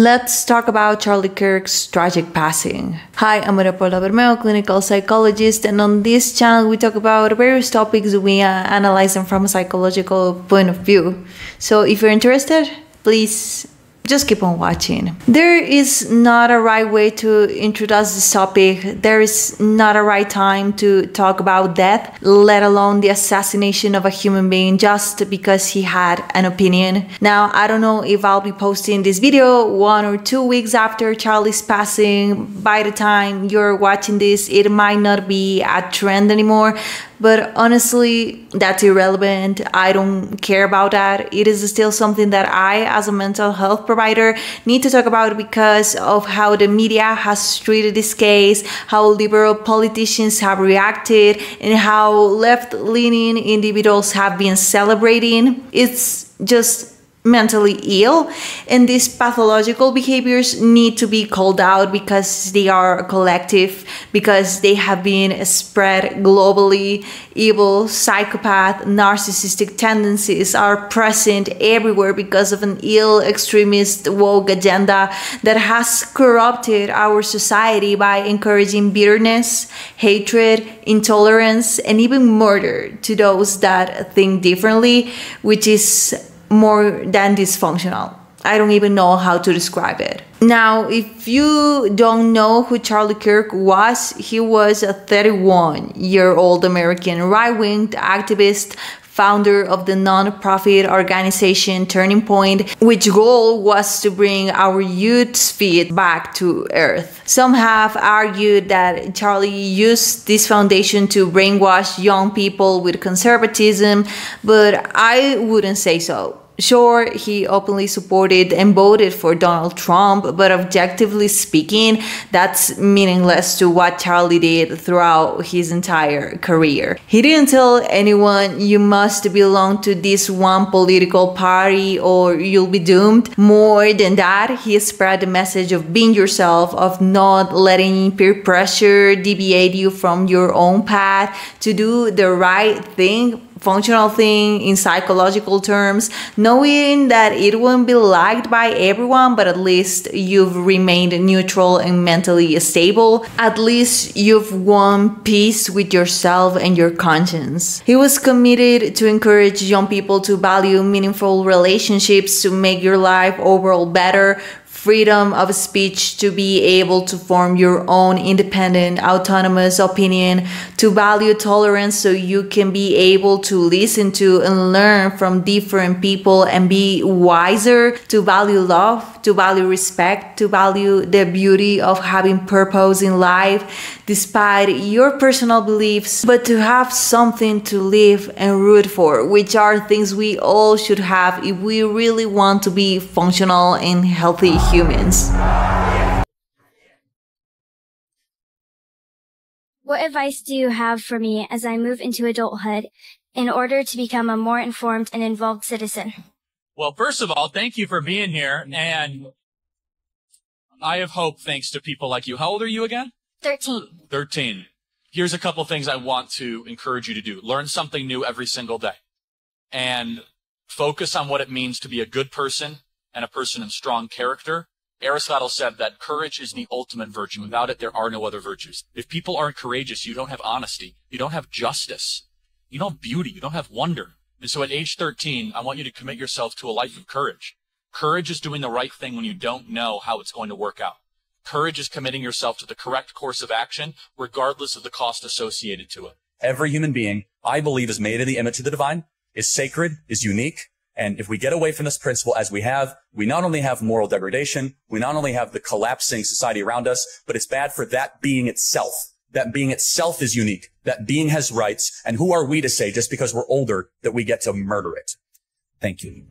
Let's talk about Charlie Kirk's tragic passing. Hi, I'm Paula Bermeo, clinical psychologist, and on this channel we talk about various topics. We analyze them from a psychological point of view. So if you're interested, please just keep on watching. There is not a right way to introduce this topic. There is not a right time to talk about death, let alone the assassination of a human being just because he had an opinion. Now, I don't know if I'll be posting this video 1 or 2 weeks after Charlie's passing. By the time you're watching this, it might not be a trend anymore. But honestly, that's irrelevant. I don't care about that. It is still something that I, as a mental health provider, need to talk about because of how the media has treated this case, how liberal politicians have reacted, and how left-leaning individuals have been celebrating. It's just mentally ill, and these pathological behaviors need to be called out because they are collective, because they have been spread globally. Evil, psychopath, narcissistic tendencies are present everywhere because of an ill, extremist, woke agenda that has corrupted our society by encouraging bitterness, hatred, intolerance, and even murder to those that think differently, which is more than dysfunctional. I don't even know how to describe it. Now, if you don't know who Charlie Kirk was, he was a 31-year-old American right-wing activist, founder of the non-profit organization Turning Point, which goal was to bring our youth's feet back to earth. Some have argued that Charlie used this foundation to brainwash young people with conservatism, but I wouldn't say so. Sure, he openly supported and voted for Donald Trump, but objectively speaking, that's meaningless to what Charlie did throughout his entire career. He didn't tell anyone you must belong to this one political party or you'll be doomed. More than that, he spread the message of being yourself, of not letting peer pressure deviate you from your own path, to do the right thing, functional thing in psychological terms, knowing that it won't be liked by everyone, but at least you've remained neutral and mentally stable. At least you've won peace with yourself and your conscience. He was committed to encourage young people to value meaningful relationships, to make your life overall better, freedom of speech, to be able to form your own independent, autonomous opinion, to value tolerance so you can be able to listen to and learn from different people and be wiser, to value love, to value respect, to value the beauty of having purpose in life despite your personal beliefs, but to have something to live and root for, which are things we all should have if we really want to be functional and healthy humans. What advice do you have for me as I move into adulthood in order to become a more informed and involved citizen? Well, first of all, thank you for being here, and I have hope thanks to people like you. How old are you again? 13. 13. Here's a couple things I want to encourage you to do. Learn something new every single day, and focus on what it means to be a good person and a person of strong character. Aristotle said that courage is the ultimate virtue. Without it, there are no other virtues. If people aren't courageous, you don't have honesty, you don't have justice, you don't have beauty, you don't have wonder. And so at age 13, I want you to commit yourself to a life of courage. Courage is doing the right thing when you don't know how it's going to work out. Courage is committing yourself to the correct course of action, regardless of the cost associated to it. Every human being, I believe, is made in the image of the divine, is sacred, is unique. And if we get away from this principle as we have, we not only have moral degradation, we not only have the collapsing society around us, but it's bad for that being itself. That being itself is unique. That being has rights. And who are we to say, just because we're older, that we get to murder it? Thank you.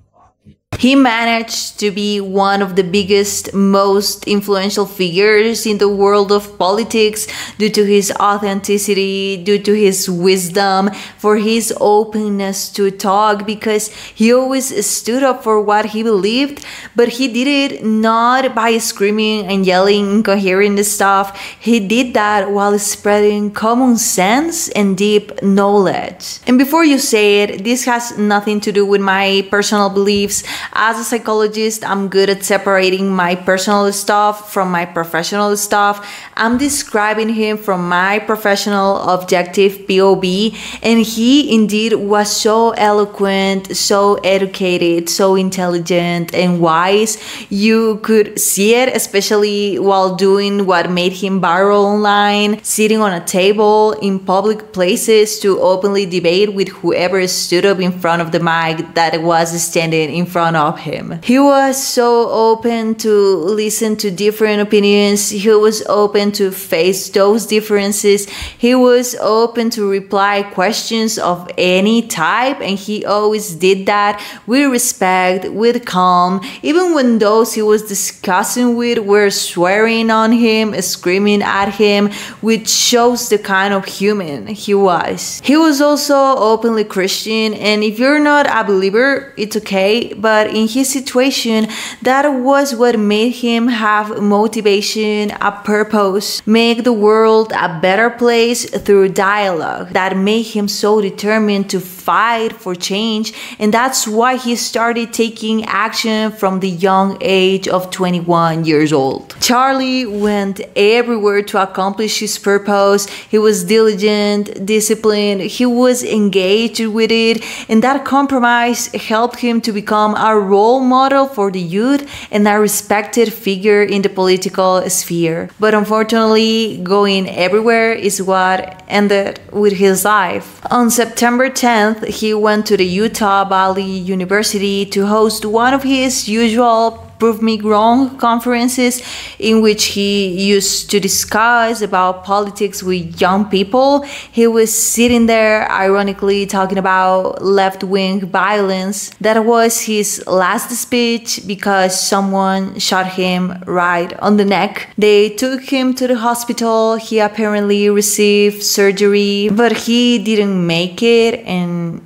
He managed to be one of the biggest, most influential figures in the world of politics due to his authenticity, due to his wisdom, for his openness to talk, because he always stood up for what he believed, but he did it not by screaming and yelling incoherent stuff. He did that while spreading common sense and deep knowledge. And before you say it, this has nothing to do with my personal beliefs. As a psychologist, I'm good at separating my personal stuff from my professional stuff. I'm describing him from my professional objective POV, and he indeed was so eloquent, so educated, so intelligent and wise. You could see it, especially while doing what made him viral online, sitting on a table in public places to openly debate with whoever stood up in front of the mic that was standing in front of him. He was so open to listen to different opinions. He was open to face those differences. He was open to reply questions of any type, and he always did that with respect, with calm, even when those he was discussing with were swearing on him, screaming at him, which shows the kind of human he was. He was also openly Christian, and if you're not a believer, it's okay, but in his situation, that was what made him have motivation, a purpose, make the world a better place through dialogue. That made him so determined to fight for change, and that's why he started taking action from the young age of 21 years old. Charlie went everywhere to accomplish his purpose. He was diligent, disciplined, he was engaged with it, and that compromise helped him to become a role model for the youth and a respected figure in the political sphere. But unfortunately, going everywhere is what ended with his life. On September 10th, he went to the Utah Valley University to host one of his usual Prove Me Wrong conferences, in which he used to discuss about politics with young people. He was sitting there ironically talking about left-wing violence. That was his last speech because someone shot him right on the neck. They took him to the hospital. He apparently received surgery, but he didn't make it and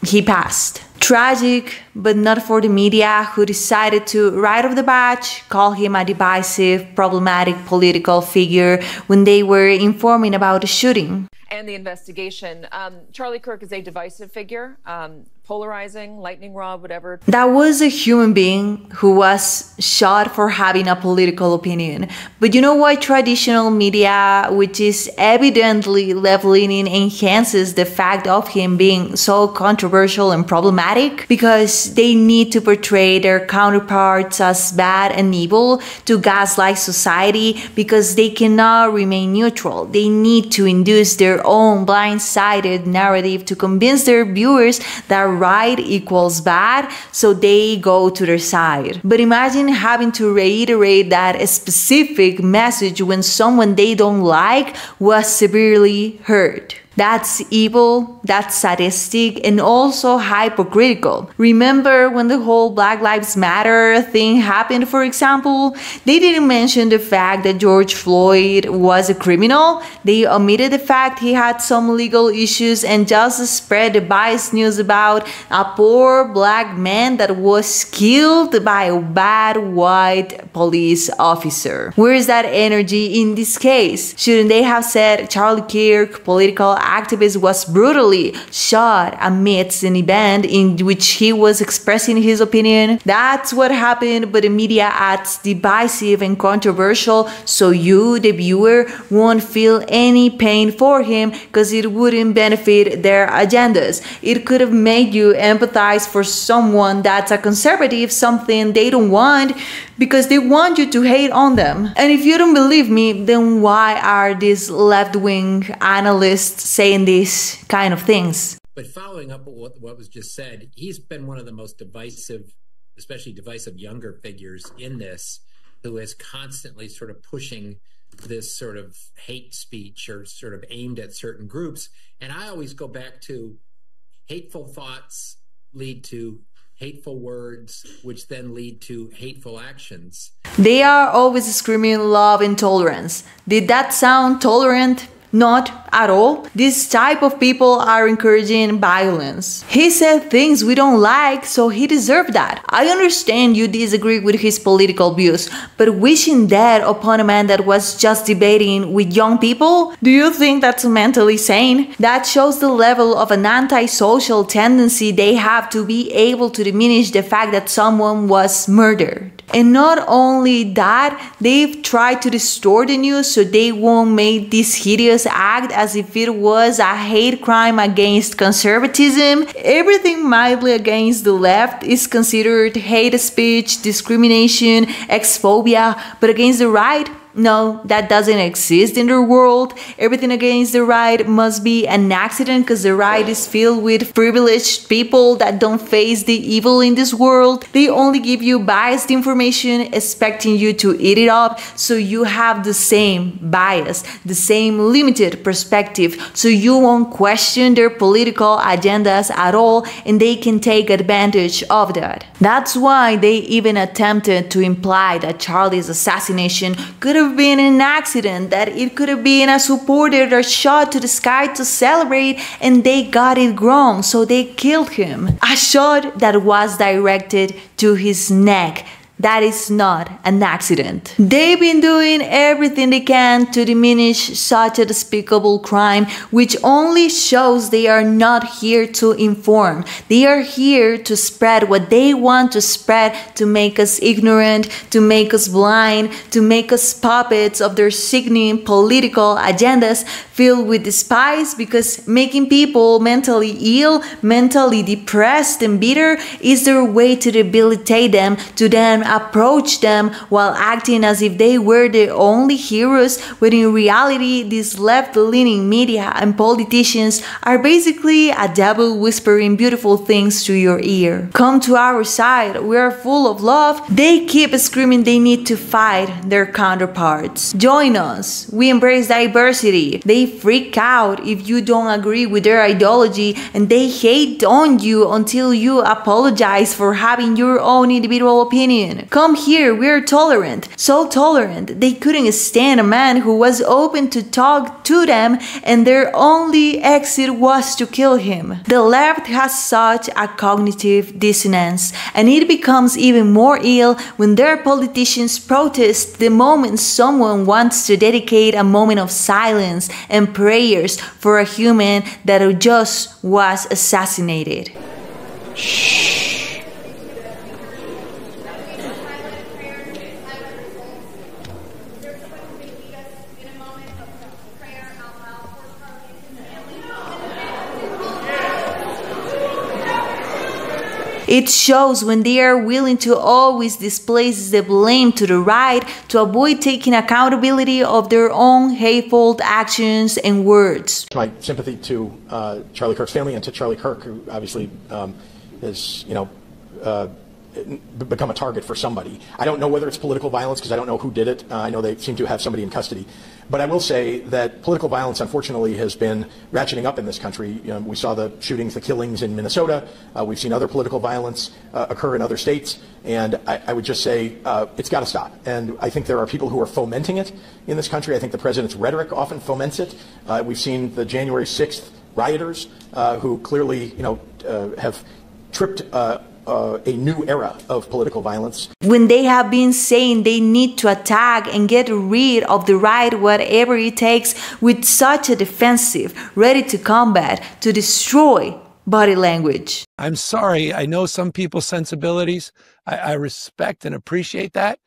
he passed. Tragic, but not for the media, who decided to, right off the bat, call him a divisive, problematic political figure when they were informing about the shooting. And the investigation. Charlie Kirk is a divisive figure, polarizing, lightning rod, whatever. That was a human being who was shot for having a political opinion. But you know why traditional media, which is evidently left-leaning, enhances the fact of him being so controversial and problematic? Because they need to portray their counterparts as bad and evil to gaslight society, because they cannot remain neutral. They need to induce their own blind-sided narrative to convince their viewers that right equals bad, so they go to their side. But imagine having to reiterate that specific message when someone they don't like was severely hurt. That's evil, that's sadistic, and also hypocritical. Remember when the whole Black Lives Matter thing happened, for example? They didn't mention the fact that George Floyd was a criminal. They omitted the fact he had some legal issues and just spread the biased news about a poor black man that was killed by a bad white police officer. Where is that energy in this case? Shouldn't they have said Charlie Kirk, political activist, was brutally shot amidst an event in which he was expressing his opinion? That's what happened, but the media acts divisive and controversial, so you, the viewer, won't feel any pain for him because it wouldn't benefit their agendas. It could have made you empathize for someone that's a conservative, something they don't want, because they want you to hate on them. And if you don't believe me, then why are these left-wing analysts saying these kind of things? But following up with what was just said, he's been one of the most divisive, especially divisive younger figures in this, who is constantly sort of pushing this sort of hate speech or sort of aimed at certain groups. And I always go back to hateful thoughts lead to hateful words, which then lead to hateful actions. They are always screaming love and tolerance. Did that sound tolerant? Not at all. This type of people are encouraging violence. He said things we don't like, so he deserved that. I understand you disagree with his political views, but wishing death upon a man that was just debating with young people? Do you think that's mentally sane? That shows the level of an antisocial tendency they have to be able to diminish the fact that someone was murdered. And not only that, they've tried to distort the news so they won't make this hideous act as if it was a hate crime against conservatism. Everything mildly against the left is considered hate speech, discrimination, xenophobia, but against the right, no, that doesn't exist in the world. Everything against the right must be an accident because the right is filled with privileged people that don't face the evil in this world. They only give you biased information, expecting you to eat it up, so you have the same bias, the same limited perspective, so you won't question their political agendas at all, and they can take advantage of that. That's why they even attempted to imply that Charlie's assassination could have been an accident, that it could have been a supporter that shot to the sky to celebrate, and they got it wrong, so they killed him. A shot that was directed to his neck. That is not an accident. They've been doing everything they can to diminish such a despicable crime, which only shows they are not here to inform. They are here to spread what they want to spread, to make us ignorant, to make us blind, to make us puppets of their sickening political agendas filled with despise, because making people mentally ill, mentally depressed and bitter is their way to debilitate them, to then approach them while acting as if they were the only heroes, when in reality these left-leaning media and politicians are basically a devil whispering beautiful things to your ear. Come to our side, we are full of love. They keep screaming they need to fight their counterparts. Join us, we embrace diversity. They freak out if you don't agree with their ideology, and they hate on you until you apologize for having your own individual opinion. Come here, we're tolerant. So tolerant, they couldn't stand a man who was open to talk to them, and their only exit was to kill him. The left has such a cognitive dissonance, and it becomes even more ill when their politicians protest the moment someone wants to dedicate a moment of silence and prayers for a human that just was assassinated. Shh. It shows when they are willing to always displace the blame to the right to avoid taking accountability of their own hateful actions and words. My sympathy to Charlie Kirk's family and to Charlie Kirk, who obviously has, become a target for somebody. I don't know whether it's political violence because I don't know who did it. I know they seem to have somebody in custody. But I will say that political violence, unfortunately, has been ratcheting up in this country. We saw the shootings, the killings in Minnesota. We've seen other political violence occur in other states. And I would just say it's got to stop. And I think there are people who are fomenting it in this country. I think the president's rhetoric often foments it. We've seen the January 6th rioters who clearly, have tripped a new era of political violence. When they have been saying they need to attack and get rid of the right, whatever it takes, with such a defensive, ready to combat, to destroy body language. I'm sorry, I know some people's sensibilities. I respect and appreciate that.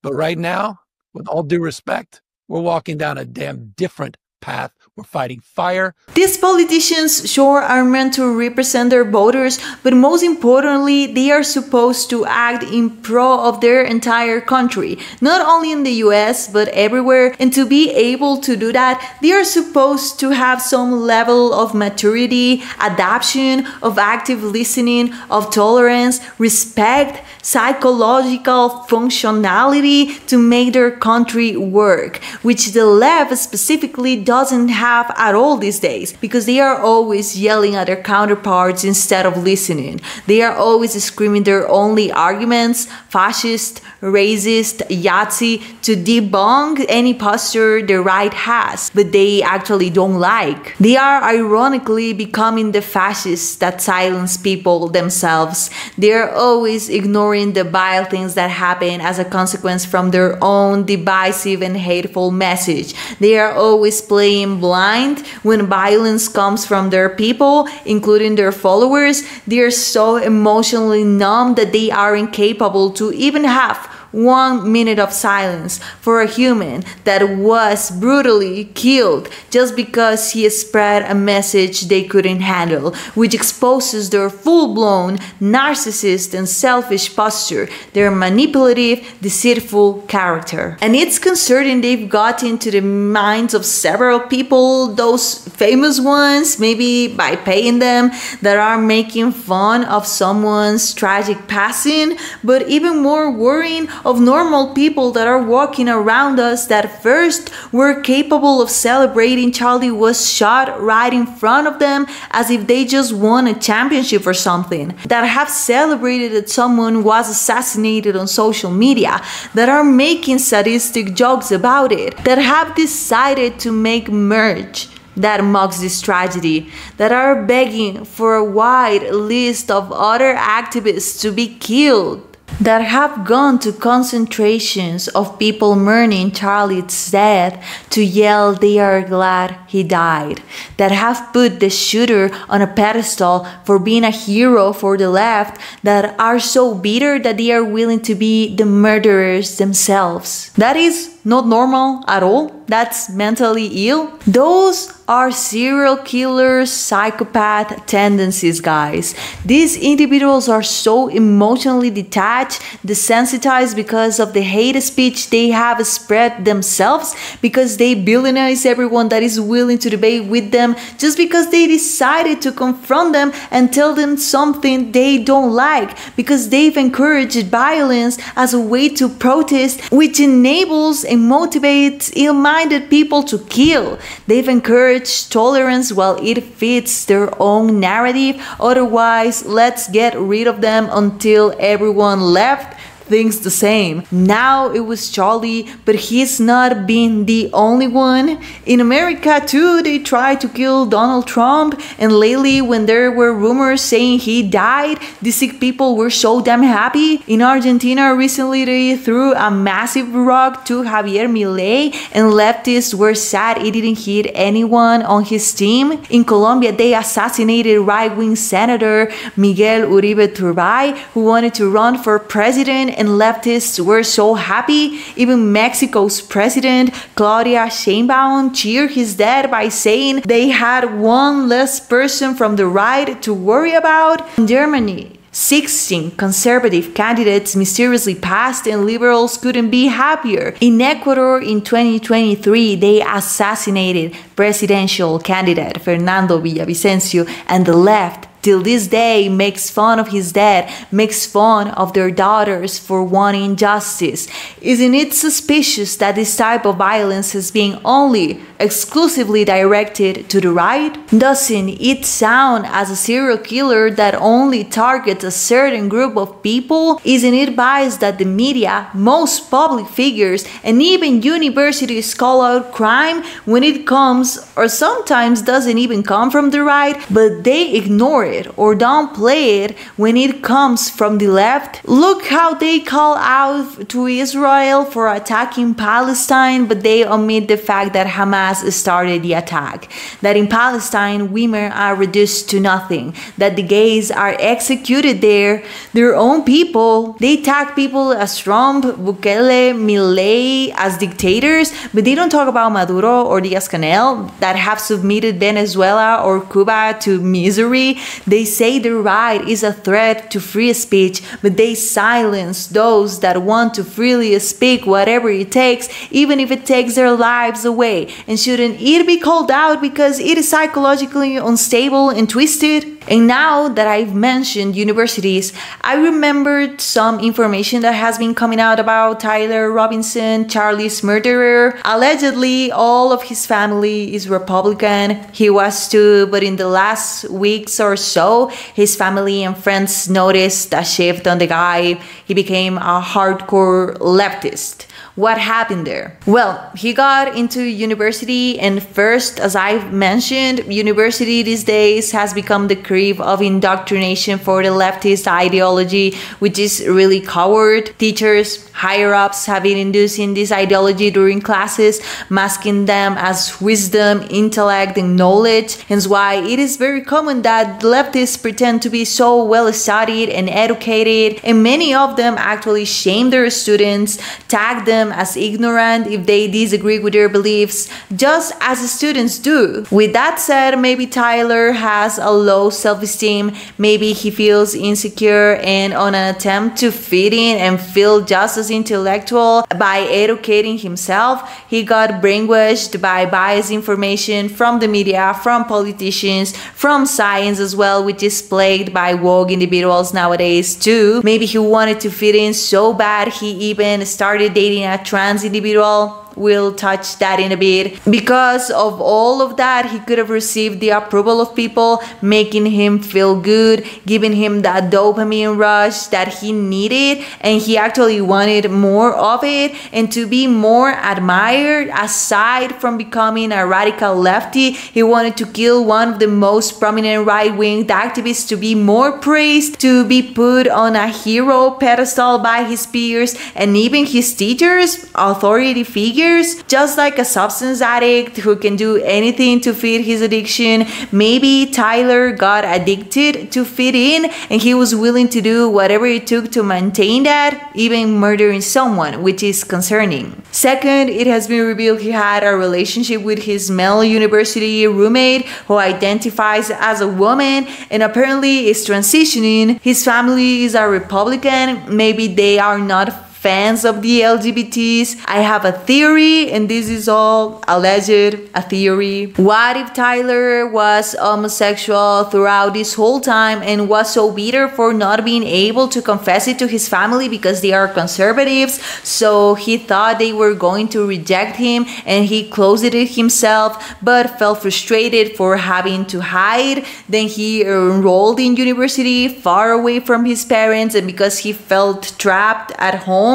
But right now, with all due respect, we're walking down a damn different path. We're fighting fire. These politicians sure are meant to represent their voters, but most importantly, they are supposed to act in pro of their entire country, not only in the US, but everywhere. And to be able to do that, they are supposed to have some level of maturity, adaptation, of active listening, of tolerance, respect, psychological functionality to make their country work, which the left specifically doesn't have at all these days, because they are always yelling at their counterparts instead of listening. They are always screaming their only arguments, fascist, racist, Yahtzee, to debunk any posture the right has, but they actually don't like. They are ironically becoming the fascists that silence people themselves. They are always ignoring the vile things that happen as a consequence from their own divisive and hateful message. They are always playing blind when violence comes from their people, including their followers. They are so emotionally numb that they are incapable to even have 1 minute of silence for a human that was brutally killed just because he spread a message they couldn't handle, which exposes their full-blown narcissist and selfish posture, their manipulative, deceitful character. And it's concerning they've got into the minds of several people, those famous ones, maybe by paying them, that are making fun of someone's tragic passing, but even more worrying, of normal people that are walking around us that first were capable of celebrating Charlie was shot right in front of them as if they just won a championship or something, that have celebrated that someone was assassinated on social media, that are making sadistic jokes about it, that have decided to make merch that mocks this tragedy, that are begging for a wide list of other activists to be killed, that have gone to concentrations of people mourning Charlie's death to yell they are glad he died, that have put the shooter on a pedestal for being a hero for the left, that are so bitter that they are willing to be the murderers themselves. That is not normal at all. That's mentally ill. Those are serial killers, psychopath tendencies, guys. These individuals are so emotionally detached, desensitized because of the hate speech they have spread themselves, because they villainize everyone that is willing to debate with them just because they decided to confront them and tell them something they don't like, because they've encouraged violence as a way to protest, which enables and motivates ill-minded people to kill. They've encouraged tolerance while it fits their own narrative. Otherwise, let's get rid of them until everyone left thinks the same. Now it was Charlie, but he's not been the only one. In America too, they tried to kill Donald Trump, and lately when there were rumors saying he died, the sick people were so damn happy. In Argentina recently, they threw a massive rock to Javier Milei, and leftists were sad it didn't hit anyone on his team. In Colombia, they assassinated right-wing Senator Miguel Uribe Turbay, who wanted to run for president, and leftists were so happy. Even Mexico's president, Claudia Sheinbaum, cheered his death by saying they had one less person from the right to worry about. In Germany, 16 conservative candidates mysteriously passed and liberals couldn't be happier. In Ecuador in 2023, they assassinated presidential candidate Fernando Villavicencio, and the left till this day makes fun of his death, makes fun of their daughters for wanting justice. Isn't it suspicious that this type of violence is being only exclusively directed to the right? Doesn't it sound as a serial killer that only targets a certain group of people? Isn't it biased that the media, most public figures, and even universities call out crime when it comes, or sometimes doesn't even come from the right, but they ignore it or downplay it when it comes from the left? Look how they call out to Israel for attacking Palestine, but they omit the fact that Hamas started the attack, that in Palestine women are reduced to nothing, that the gays are executed there, their own people. They tag people as Trump, Bukele, Milei as dictators, but they don't talk about Maduro or Diaz-Canel that have submitted Venezuela or Cuba to misery. They say the right is a threat to free speech, but they silence those that want to freely speak whatever it takes, even if it takes their lives away. And shouldn't it be called out because it is psychologically unstable and twisted? And now that I've mentioned universities, I remembered some information that has been coming out about Tyler Robinson, Charlie's murderer. Allegedly, all of his family is Republican. He was too, but in the last weeks or so, his family and friends noticed a shift on the guy. He became a hardcore leftist. What happened there? Well, he got into university, and first, as I've mentioned, university these days has become the crib of indoctrination for the leftist ideology, which is really coward. Teachers, higher-ups have been inducing this ideology during classes, masking them as wisdom, intellect, and knowledge. Hence why it is very common that leftists pretend to be so well-studied and educated, and many of them actually shame their students, tag them as ignorant if they disagree with their beliefs, just as students do. With that said, maybe Tyler has a low self-esteem, maybe he feels insecure, and on an attempt to fit in and feel just as intellectual by educating himself, he got brainwashed by biased information from the media, from politicians, from science as well, which is plagued by woke individuals nowadays too. Maybe he wanted to fit in so bad he even started dating a trans individual. We'll touch that in a bit. Because of all of that, he could have received the approval of people, making him feel good, giving him that dopamine rush that he needed, and he actually wanted more of it, and to be more admired. Aside from becoming a radical lefty, he wanted to kill one of the most prominent right-wing activists, to be more praised, to be put on a hero pedestal by his peers and even his teachers, authority figures. Just like a substance addict who can do anything to feed his addiction, maybe Tyler got addicted to fit in, and he was willing to do whatever it took to maintain that, even murdering someone, which is concerning. Second, it has been revealed he had a relationship with his male university roommate who identifies as a woman and apparently is transitioning. His family is a Republican. Maybe they are not fans of the LGBTs. I have a theory, and this is all alleged, a theory. What if Tyler was homosexual throughout this whole time and was so bitter for not being able to confess it to his family because they are conservatives, so he thought they were going to reject him and he closeted it himself, but felt frustrated for having to hide. Then he enrolled in university far away from his parents, and because he felt trapped at home,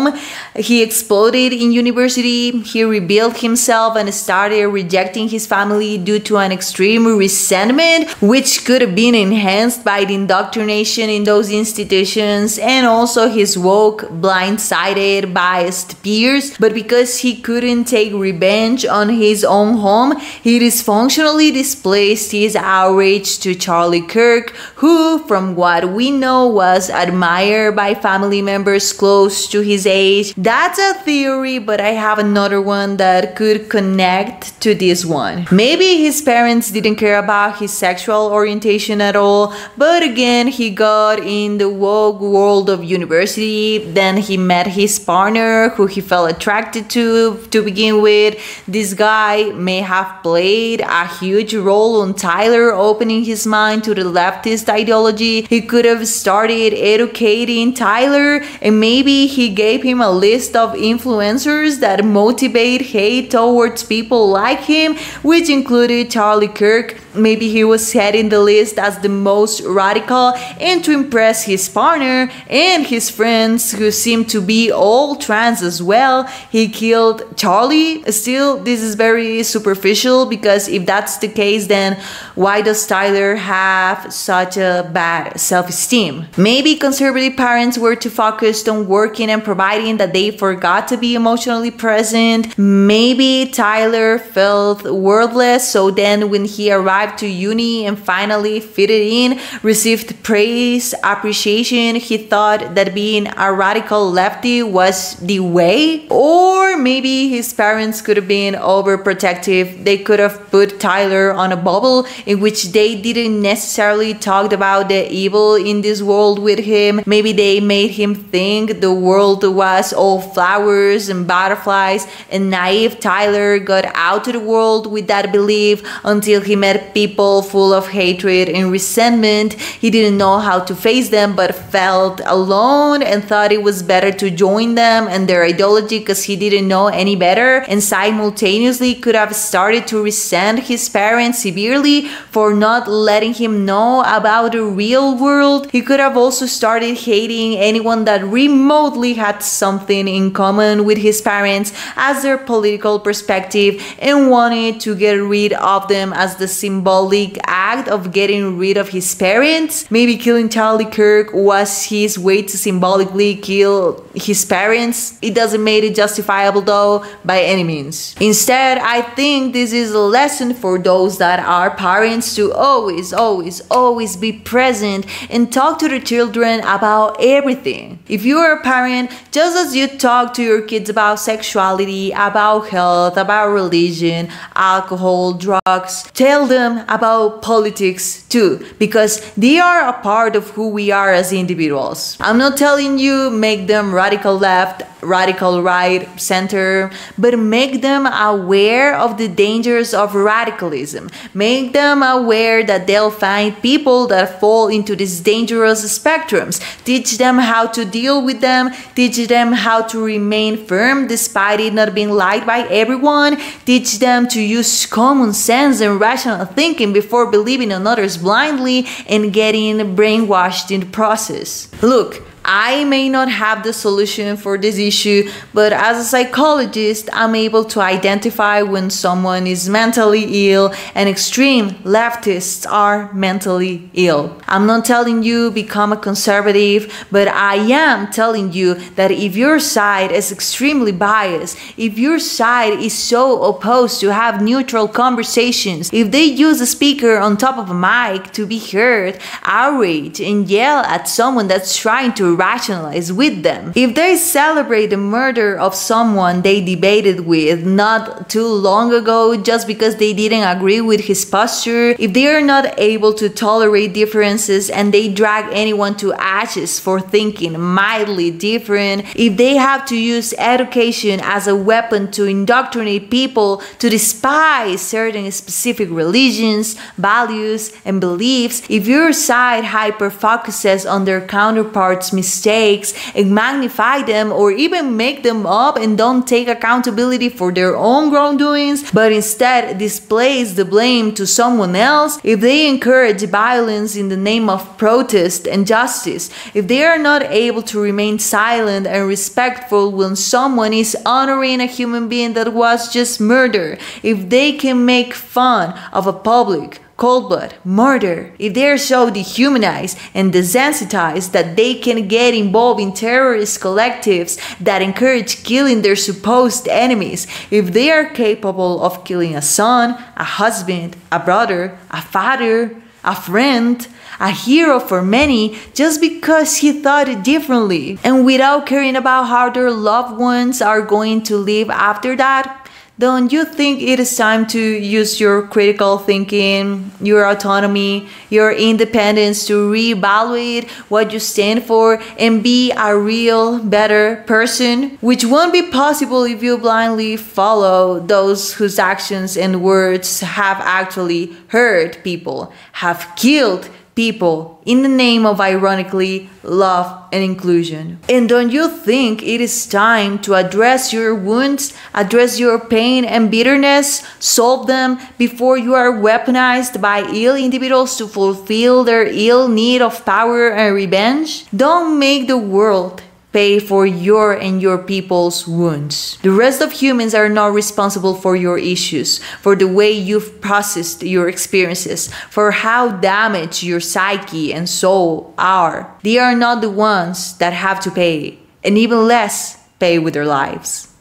he exploded in university. He rebuilt himself and started rejecting his family due to an extreme resentment, which could have been enhanced by the indoctrination in those institutions and also his woke, blindsided, biased peers. But because he couldn't take revenge on his own home, he dysfunctionally displaced his outrage to Charlie Kirk, who, from what we know, was admired by family members close to his age. That's a theory, but I have another one that could connect to this one. Maybe his parents didn't care about his sexual orientation at all, but again, he got in the woke world of university. Then he met his partner, who he felt attracted to begin with. This guy may have played a huge role on Tyler opening his mind to the leftist ideology. He could have started educating Tyler, and maybe he gave him a list of influencers that motivate hate towards people like him, which included Charlie Kirk. Maybe he was setting the list as the most radical, and to impress his partner and his friends, who seemed to be all trans as well, he killed Charlie. Still, this is very superficial, because if that's the case, then why does Tyler have such a bad self-esteem? Maybe conservative parents were too focused on working and providing that they forgot to be emotionally present. Maybe Tyler felt worthless, so then when he arrived to uni and finally fitted in, received praise, appreciation, he thought that being a radical lefty was the way. Or maybe his parents could have been overprotective. They could have put Tyler on a bubble in which they didn't necessarily talk about the evil in this world with him. Maybe they made him think the world was all flowers and butterflies, and naive Tyler got out to the world with that belief until he met met people full of hatred and resentment. He didn't know how to face them, but felt alone and thought it was better to join them and their ideology because he didn't know any better, and simultaneously could have started to resent his parents severely for not letting him know about the real world. He could have also started hating anyone that remotely had something in common with his parents as their political perspective and wanted to get rid of them as the symbolic act of getting rid of his parents. Maybe killing Charlie Kirk was his way to symbolically kill his parents. It doesn't make it justifiable though by any means. Instead, I think this is a lesson for those that are parents to always be present and talk to their children about everything. If you are a parent, just as you talk to your kids about sexuality, about health, about religion, alcohol, drugs, tell them about politics too, because they are a part of who we are as individuals. I'm not telling you make them radical left, radical right, center, but make them aware of the dangers of radicalism. Make them aware that they'll find people that fall into these dangerous spectrums. Teach them how to deal with them. Teach them how to remain firm despite it not being liked by everyone. Teach them to use common sense and rational thinking before believing in others blindly and getting brainwashed in the process. Look, I may not have the solution for this issue, but as a psychologist, I'm able to identify when someone is mentally ill, and extreme leftists are mentally ill. I'm not telling you become a conservative, but I am telling you that if your side is extremely biased, if your side is so opposed to have neutral conversations, if they use a speaker on top of a mic to be heard, outrage and yell at someone that's trying to rationalize with them, if they celebrate the murder of someone they debated with not too long ago just because they didn't agree with his posture, if they are not able to tolerate differences and they drag anyone to ashes for thinking mildly different, if they have to use education as a weapon to indoctrinate people to despise certain specific religions, values, and beliefs, if your side hyper-focuses on their counterparts' mistakes and magnify them or even make them up and don't take accountability for their own wrongdoings, but instead displays the blame to someone else, if they encourage violence in the name of protest and justice, if they are not able to remain silent and respectful when someone is honoring a human being that was just murdered, if they can make fun of a public cold-blood murder, if they're so dehumanized and desensitized that they can get involved in terrorist collectives that encourage killing their supposed enemies, if they are capable of killing a son, a husband, a brother, a father, a friend, a hero for many, just because he thought differently, and without caring about how their loved ones are going to live after that, don't you think it is time to use your critical thinking, your autonomy, your independence to reevaluate what you stand for and be a real, better person? Which won't be possible if you blindly follow those whose actions and words have actually hurt people, have killed people in the name of, ironically, love and inclusion. And don't you think it is time to address your wounds, address your pain and bitterness, solve them before you are weaponized by ill individuals to fulfill their ill need of power and revenge? Don't make the world pay for your and your people's wounds. The rest of humans are not responsible for your issues, for the way you've processed your experiences, for how damaged your psyche and soul are. They are not the ones that have to pay, and even less pay with their lives.